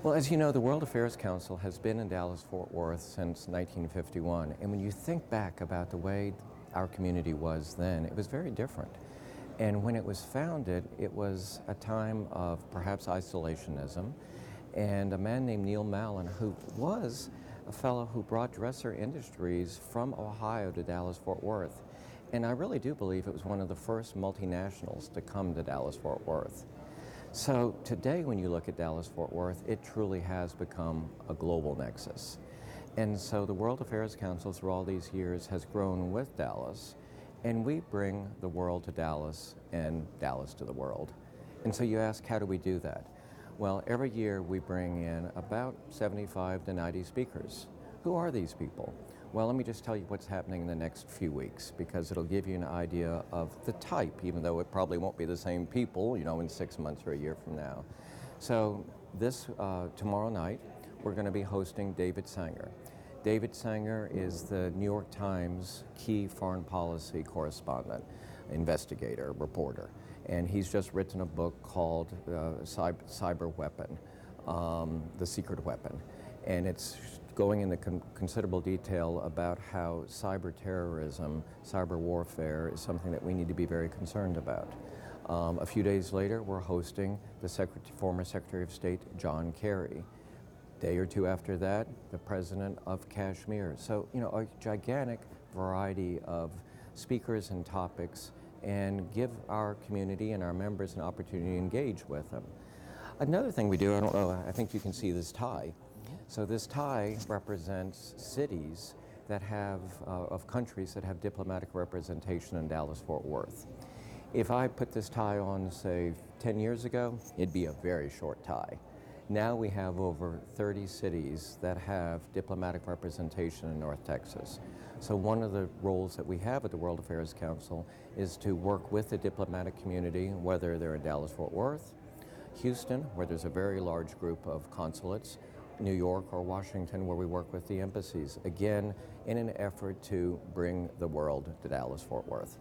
Well, as you know, the World Affairs Council has been in Dallas-Fort Worth since 1951. And when you think back about the way our community was then, it was very different. And when it was founded, it was a time of perhaps isolationism. And a man named Neil Mallon, who was a fellow who brought dresser industries from Ohio to Dallas-Fort Worth. And I really do believe it was one of the first multinationals to come to Dallas-Fort Worth. So today when you look at Dallas-Fort Worth, it truly has become a global nexus. And so the World Affairs Council through all these years has grown with Dallas, and we bring the world to Dallas and Dallas to the world. And so you ask, how do we do that? Well, every year we bring in about 75 to 90 speakers. Who are these people? Well, let me just tell you what's happening in the next few weeks, because it'll give you an idea of the type, even though it probably won't be the same people, in 6 months or a year from now. So tomorrow night, we're going to be hosting David Sanger. David Sanger is the New York Times key foreign policy correspondent, investigator, reporter. And he's just written a book called Cyber Weapon, The Secret Weapon. And it's going into considerable detail about how cyber terrorism, cyber warfare is something that we need to be very concerned about. A few days later, we're hosting the former Secretary of State, John Kerry. A day or two after that, the President of Kashmir. So, a gigantic variety of speakers and topics, and give our community and our members an opportunity to engage with them. Another thing we do, I think you can see this tie. So this tie represents cities that have, of countries that have diplomatic representation in Dallas-Fort Worth. If I put this tie on, say, 10 years ago, it'd be a very short tie. Now we have over 30 cities that have diplomatic representation in North Texas. So one of the roles that we have at the World Affairs Council is to work with the diplomatic community, whether they're in Dallas-Fort Worth, Houston, where there's a very large group of consulates, New York or Washington, where we work with the embassies, again, in an effort to bring the world to Dallas-Fort Worth.